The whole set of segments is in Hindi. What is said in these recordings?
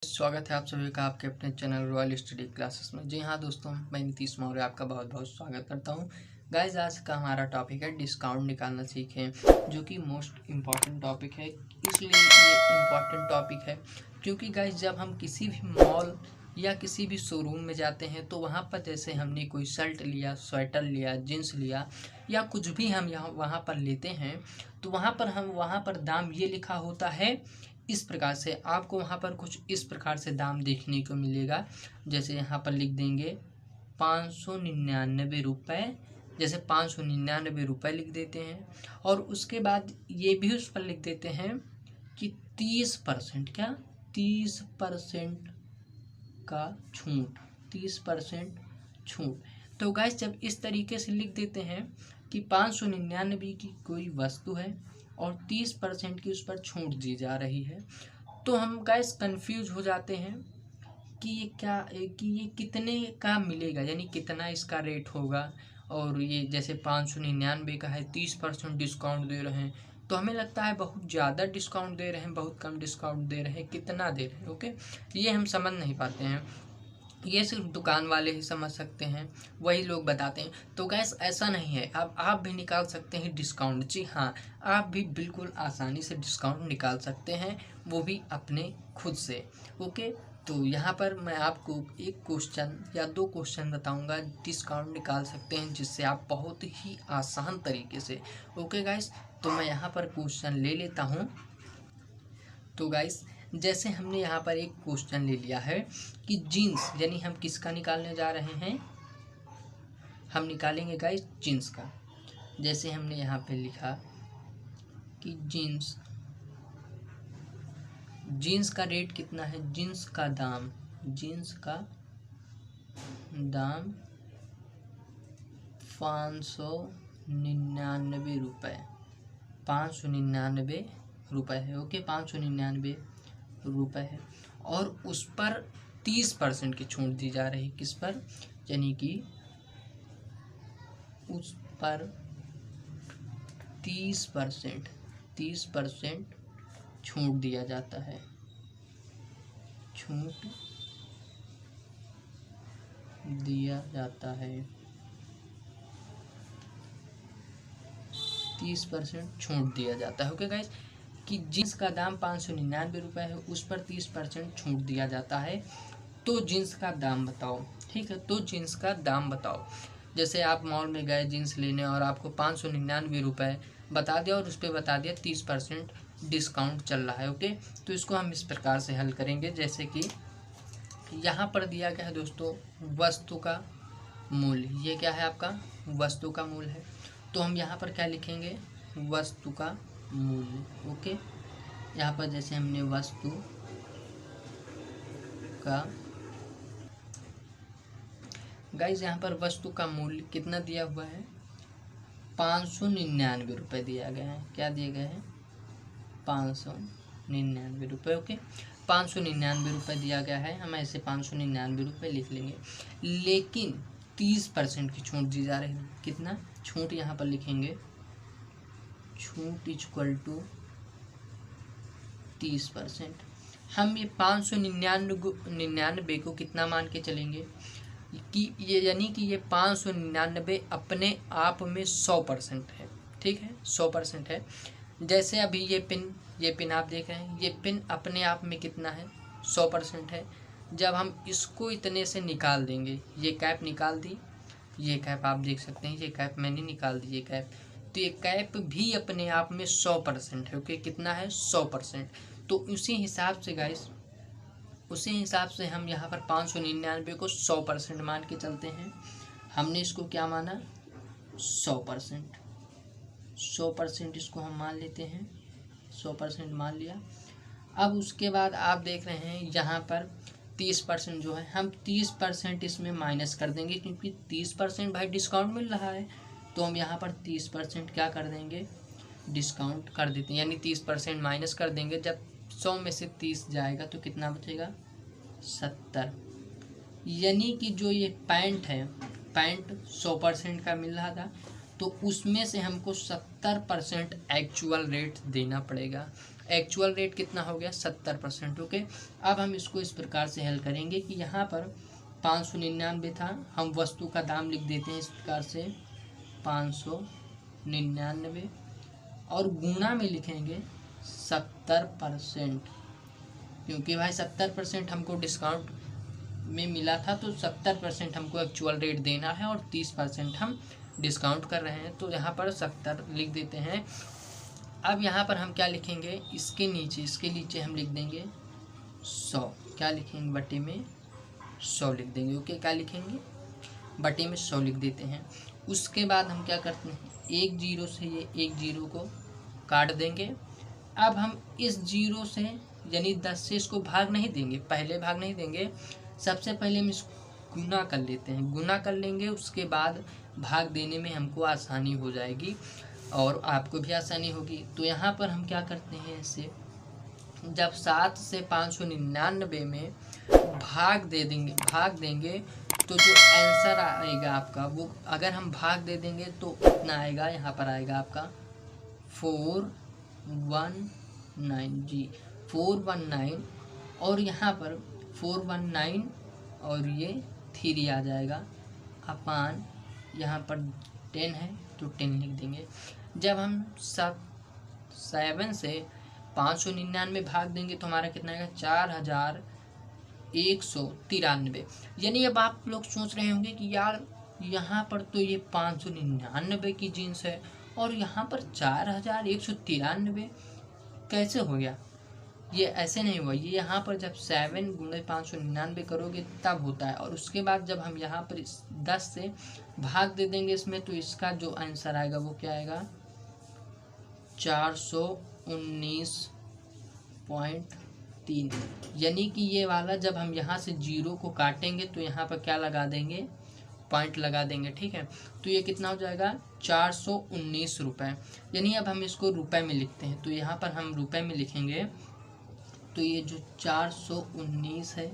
स्वागत है आप सभी का आपके अपने चैनल रॉयल स्टडी क्लासेस में। जी हाँ दोस्तों, मैं नीतीश मौर्य आपका बहुत बहुत स्वागत करता हूँ। गाइस, आज का हमारा टॉपिक है डिस्काउंट निकालना सीखें, जो कि मोस्ट इम्पॉर्टेंट टॉपिक है। इसलिए ये इम्पॉर्टेंट टॉपिक है क्योंकि गाइस, जब हम किसी भी मॉल या किसी भी शोरूम में जाते हैं तो वहाँ पर जैसे हमने कोई शर्ट लिया, स्वेटर लिया, जीन्स लिया या कुछ भी हम यहाँ वहाँ पर लेते हैं तो वहाँ पर दाम ये लिखा होता है। इस प्रकार से आपको वहाँ पर कुछ इस प्रकार से दाम देखने को मिलेगा। जैसे यहाँ पर लिख देंगे 599 रुपये, जैसे 599 रुपये लिख देते हैं। और उसके बाद ये भी उस पर लिख देते हैं कि 30% क्या 30% का छूट, 30% छूट। तो गाइस, जब इस तरीके से लिख देते हैं कि 599 की कोई वस्तु है और 30% की उस पर छूट दी जा रही है, तो हम गाइस कंफ्यूज हो जाते हैं कि ये कितने का मिलेगा, यानी कितना इसका रेट होगा। और ये जैसे 599 का है, 30% डिस्काउंट दे रहे हैं, तो हमें लगता है बहुत ज़्यादा डिस्काउंट दे रहे हैं, बहुत कम डिस्काउंट दे रहे हैं, कितना दे रहे हैं। ओके, ये हम समझ नहीं पाते हैं। ये सिर्फ दुकान वाले ही समझ सकते हैं, वही लोग बताते हैं। तो गैस, ऐसा नहीं है, अब आप भी निकाल सकते हैं डिस्काउंट। जी हाँ, आप भी बिल्कुल आसानी से डिस्काउंट निकाल सकते हैं, वो भी अपने खुद से। ओके, तो यहाँ पर मैं आपको एक क्वेश्चन या दो क्वेश्चन बताऊंगा, डिस्काउंट निकाल सकते हैं जिससे आप बहुत ही आसान तरीके से। ओके गाइस, तो मैं यहाँ पर क्वेश्चन ले लेता हूँ। तो गाइस, जैसे हमने यहाँ पर एक क्वेश्चन ले लिया है कि जीन्स, यानी हम किसका निकालने जा रहे हैं, हम निकालेंगे गाइस जीन्स का। जैसे हमने यहाँ पे लिखा कि जीन्स का रेट कितना है, जीन्स का दाम 599 रुपये, 599 रुपये है। ओके, 599 रुपये है और उस पर 30% की छूट दी जा रही है। किस पर, यानी कि उस पर 30% छूट दिया जाता है, छूट दिया जाता है, 30% छूट दिया जाता है। ओके गाइस, कि जीन्स का दाम 599 रुपये है, उस पर 30% छूट दिया जाता है, तो जीन्स का दाम बताओ। ठीक है, तो जीन्स का दाम बताओ। जैसे आप मॉल में गए जीन्स लेने और आपको 599 रुपये बता दिया और उस पर बता दिया 30% डिस्काउंट चल रहा है। ओके, तो इसको हम इस प्रकार से हल करेंगे। जैसे कि यहाँ पर दिया गया है दोस्तों वस्तु का मूल्य, ये क्या है आपका वस्तु का मूल्य है, तो हम यहाँ पर क्या लिखेंगे, वस्तु का मूल्य। ओके, यहाँ पर जैसे हमने वस्तु का, गाइस यहाँ पर वस्तु का मूल्य कितना दिया हुआ है, 599 रुपये दिया गया है। क्या दिए गए हैं, 599 रुपये। ओके, 599 रुपये दिया गया है, हम ऐसे 599 रुपये लिख लेंगे। लेकिन 30% की छूट दी जा रही है। कितना छूट यहाँ पर लिखेंगे, छूट इक्वल टू 30%। हम ये 599 को कितना मान के चलेंगे कि ये, यानी कि ये 599 अपने आप में 100% है। ठीक है, 100% है। जैसे अभी ये पिन आप देख रहे हैं, ये पिन अपने आप में कितना है, 100% है। जब हम इसको इतने से निकाल देंगे, ये कैप निकाल दी, ये कैप आप देख सकते हैं, ये कैप मैंने निकाल दी, ये कैप, तो ये कैप भी अपने आप में 100% है। ओके, कितना है, 100%। तो उसी हिसाब से गाइस, उसी हिसाब से हम यहाँ पर 599 को 100% मान के चलते हैं। हमने इसको क्या माना, 100%, 100% इसको हम मान लेते हैं, 100% मान लिया। अब उसके बाद आप देख रहे हैं यहाँ पर 30% जो है, हम 30% इसमें माइनस कर देंगे, क्योंकि 30% भाई डिस्काउंट मिल रहा है, तो हम यहाँ पर 30% क्या कर देंगे, डिस्काउंट कर देते हैं, यानी 30% माइनस कर देंगे। जब 100 में से 30 जाएगा तो कितना बचेगा, 70। यानी कि जो ये पैंट है, पैंट 100% का मिल रहा था, तो उसमें से हमको 70% एक्चुअल रेट देना पड़ेगा। एक्चुअल रेट कितना हो गया 70%। ओके, अब हम इसको इस प्रकार से हल करेंगे कि यहाँ पर 599 था, हम वस्तु का दाम लिख देते हैं इस प्रकार से 599 और गुणा में लिखेंगे 70%, क्योंकि भाई 70% हमको डिस्काउंट में मिला था, तो 70% हमको एक्चुअल रेट देना है और 30% हम डिस्काउंट कर रहे हैं, तो यहाँ पर 70 लिख देते हैं। अब यहाँ पर हम क्या लिखेंगे, इसके नीचे हम लिख देंगे 100, क्या लिखेंगे बटे में 100 लिख देंगे। ओके, क्या लिखेंगे बटे में 100 लिख देते हैं। उसके बाद हम क्या करते हैं, एक जीरो से ये एक जीरो को काट देंगे। अब हम इस जीरो से यानी 10 से इसको भाग नहीं देंगे, पहले भाग नहीं देंगे, सबसे पहले हम इसको गुना कर लेते हैं, गुना कर लेंगे, उसके बाद भाग देने में हमको आसानी हो जाएगी और आपको भी आसानी होगी। तो यहाँ पर हम क्या करते हैं, ऐसे जब 7 से 599 में भाग देंगे तो जो आंसर आएगा आपका, वो अगर हम भाग दे देंगे तो कितना आएगा, यहाँ पर आएगा आपका 419 जी, 419, और यहाँ पर 419 और ये 3 आ जाएगा अपान, यहाँ पर 10 है तो 10 लिख देंगे। जब हम 7 से 599 भाग देंगे तो हमारा कितना आएगा 4193। यानी अब आप लोग सोच रहे होंगे कि यार यहाँ पर तो ये 599 की जीन्स है और यहाँ पर 4193 कैसे हो गया। ये ऐसे नहीं हुआ, ये यहाँ पर जब 7 × 599 करोगे तब होता है, और उसके बाद जब हम यहाँ पर 10 से भाग दे देंगे इसमें, तो इसका जो आंसर आएगा वो क्या आएगा 419.3। यानी कि ये वाला जब हम यहाँ से जीरो को काटेंगे तो यहाँ पर क्या लगा देंगे, पॉइंट लगा देंगे, ठीक है। तो ये कितना हो जाएगा 419 रुपये। यानी अब हम इसको रुपए में लिखते हैं, तो यहाँ पर हम रुपए में लिखेंगे तो ये जो 419 है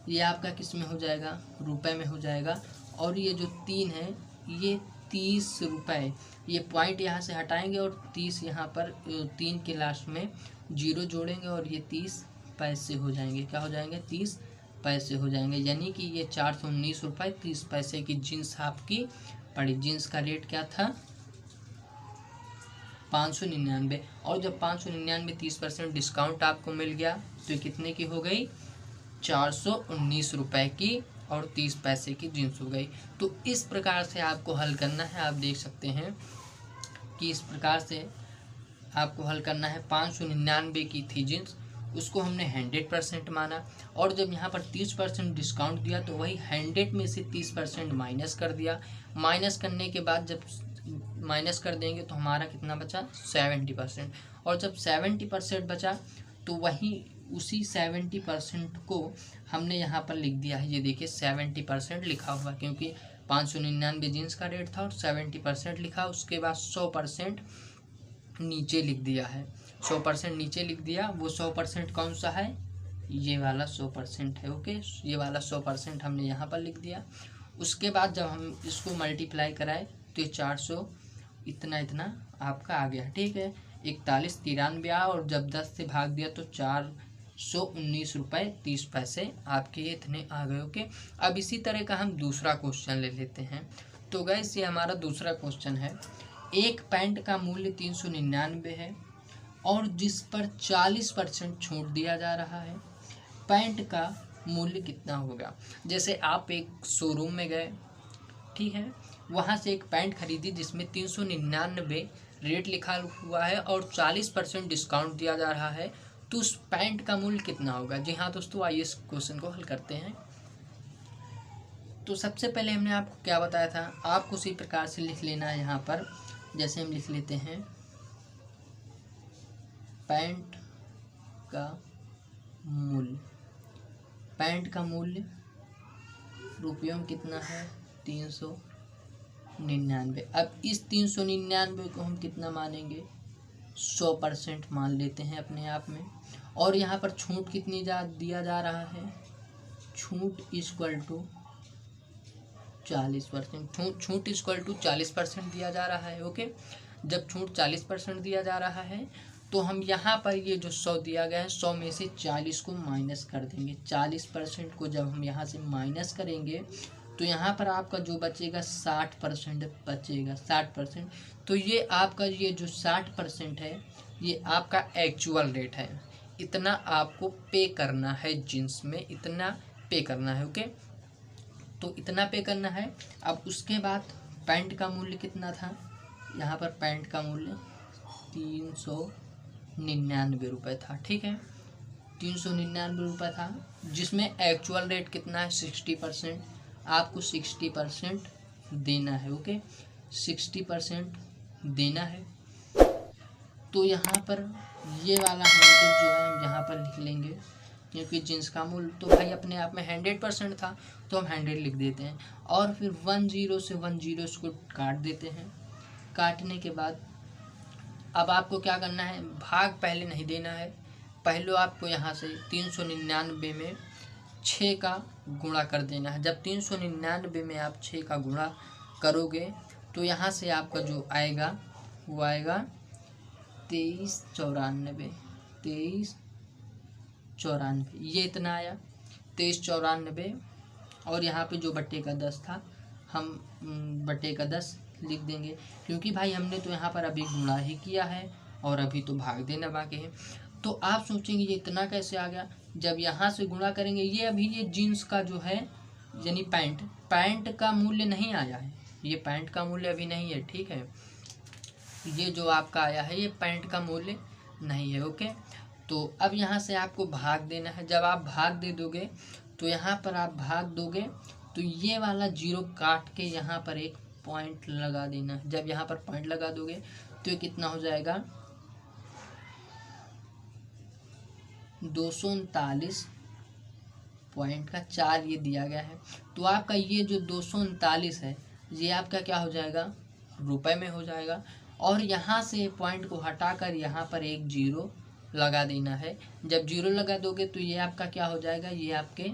ये आपका किस में हो जाएगा, रुपए में हो जाएगा, और ये जो 3 है ये 30 रुपये, ये पॉइंट यहाँ से हटाएंगे और 30 यहाँ पर 3 के लास्ट में जीरो जोड़ेंगे और ये 30 पैसे हो जाएंगे, क्या हो जाएंगे 30 पैसे हो जाएंगे। यानी कि ये 419 रुपये 30 पैसे की जीन्स आपकी पड़ी। जीन्स का रेट क्या था 599, और जब 599 30% डिस्काउंट आपको मिल गया तो ये कितने की हो गई 419 रुपये की और 30 पैसे की जीन्स हो गई। तो इस प्रकार से आपको हल करना है। आप देख सकते हैं कि इस प्रकार से आपको हल करना है। 599 की थी जीन्स, उसको हमने 100% माना, और जब यहाँ पर 30% डिस्काउंट दिया तो वही 100 में से 30% माइनस कर दिया। माइनस करने के बाद जब माइनस कर देंगे तो हमारा कितना बचा 70%, और जब 70% बचा तो वही उसी 70% को हमने यहाँ पर लिख दिया है। ये देखिए 70% लिखा हुआ, क्योंकि 599 जीन्स का रेट था और 70% लिखा, उसके बाद 100% नीचे लिख दिया है। 100% नीचे लिख दिया, वो 100% कौन सा है, ये वाला 100% है। ओके, ये वाला 100% हमने यहाँ पर लिख दिया। उसके बाद जब हम इसको मल्टीप्लाई कराए तो 400 इतना आपका आ गया, ठीक है। 4193 आया, और जब 10 से भाग दिया तो 419 रुपये 30 पैसे आपके इतने आ गए। ओके, अब इसी तरह का हम दूसरा क्वेश्चन ले लेते हैं। तो गाइस ये हमारा दूसरा क्वेश्चन है। एक पैंट का मूल्य 399 है और जिस पर 40% छूट दिया जा रहा है, पैंट का मूल्य कितना होगा। जैसे आप एक शोरूम में गए, ठीक है, वहाँ से एक पैंट खरीदी जिसमें 399 रेट लिखा हुआ है और 40% डिस्काउंट दिया जा रहा है, तो उस पैंट का मूल्य कितना होगा। जी हाँ दोस्तों, आइए इस क्वेश्चन को हल करते हैं। तो सबसे पहले हमने आपको क्या बताया था, आपको उसी प्रकार से लिख लेना है। यहाँ पर जैसे हम लिख लेते हैं पैंट का मूल्य, पैंट का मूल्य रुपयों में कितना है 399। अब इस 399 को हम कितना मानेंगे 100% मान लेते हैं अपने आप में, और यहाँ पर छूट कितनी दिया जा रहा है, छूट इक्वल टू 40%, छूट इक्वल टू 40% दिया जा रहा है। ओके, जब छूट 40% दिया जा रहा है तो हम यहाँ पर ये जो 100 दिया गया है 100 में से 40 को माइनस कर देंगे। 40% को जब हम यहाँ से माइनस करेंगे तो यहाँ पर आपका जो बचेगा 60% बचेगा, 60%। तो ये आपका ये जो 60% है ये आपका एक्चुअल रेट है। इतना आपको पे करना है जींस में, इतना पे करना है। ओके, तो इतना पे करना है। अब उसके बाद पैंट का मूल्य कितना था, यहाँ पर पैंट का मूल्य 399 रुपये था। ठीक है, 399 रुपये था, जिसमें एक्चुअल रेट कितना है 60%। आपको 60% देना है। ओके, 60% देना है। तो यहाँ पर ये वाला 100 जो है हम यहाँ पर लिख लेंगे, क्योंकि जींस का मूल्य तो भाई अपने आप में 100% था, तो हम 100 लिख देते हैं। और फिर 10 से 10 इसको काट देते हैं। काटने के बाद अब आपको क्या करना है, भाग पहले नहीं देना है। पहले आपको यहाँ से 399 में 6 का गुणा कर देना है। जब 399 में आप 6 का गुणा करोगे तो यहाँ से आपका जो आएगा वो आएगा 2394। ये इतना आया 2394। और यहाँ पे जो बट्टे का 10 था, हम बट्टे का 10 लिख देंगे, क्योंकि भाई हमने तो यहाँ पर अभी गुणा ही किया है और अभी तो भाग देना बाकी है। तो आप सोचेंगे ये इतना कैसे आ गया, जब यहाँ से गुणा करेंगे ये अभी ये जीन्स का जो है यानी पैंट का मूल्य नहीं आया है, ये पैंट का मूल्य अभी नहीं है। ठीक है, ये जो आपका आया है ये पैंट का मूल्य नहीं है। ओके, तो अब यहाँ से आपको भाग देना है। जब आप भाग दे दोगे तो यहाँ पर आप भाग दोगे तो ये वाला 0 काट के यहाँ पर एक पॉइंट लगा देना है। जब यहाँ पर पॉइंट लगा दोगे तो ये कितना हो जाएगा 239.4 ये दिया गया है। तो आपका ये जो 239 है ये आपका क्या हो जाएगा, रुपए में हो जाएगा। और यहाँ से पॉइंट को हटाकर यहाँ पर एक 0 लगा देना है। जब 0 लगा दोगे तो ये आपका क्या हो जाएगा, ये आपके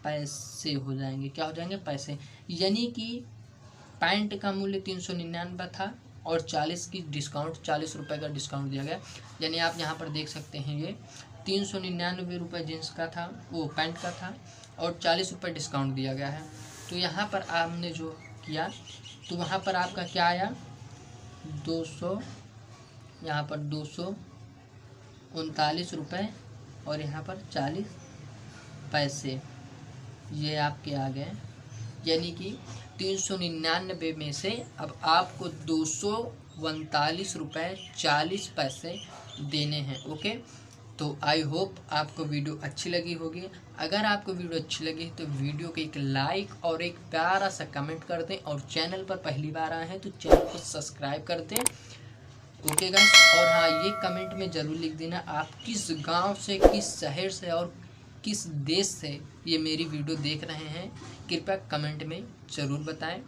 पैसे हो जाएंगे। क्या हो जाएंगे, पैसे। यानी कि पैंट का मूल्य 399 था और 40 की डिस्काउंट, 40 रुपये का डिस्काउंट दिया गया। यानी आप यहाँ पर देख सकते हैं ये 399 रुपये जींस का था, वो पैंट का था, और 40 रुपये डिस्काउंट दिया गया है। तो यहाँ पर आपने जो किया तो वहाँ पर आपका क्या आया 200, यहाँ पर 239 रुपये और यहाँ पर 40 पैसे ये आपके आ गए। यानी कि 399 में से अब आपको 239 रुपये 40 पैसे देने हैं। ओके, तो आई होप आपको वीडियो अच्छी लगी होगी। अगर आपको वीडियो अच्छी लगी तो वीडियो को एक लाइक और एक प्यारा सा कमेंट कर दें, और चैनल पर पहली बार आए हैं तो चैनल को सब्सक्राइब कर दें। ओके गाइस, और हाँ ये कमेंट में ज़रूर लिख देना आप किस गांव से, किस शहर से और किस देश से ये मेरी वीडियो देख रहे हैं, कृपया कमेंट में ज़रूर बताएं।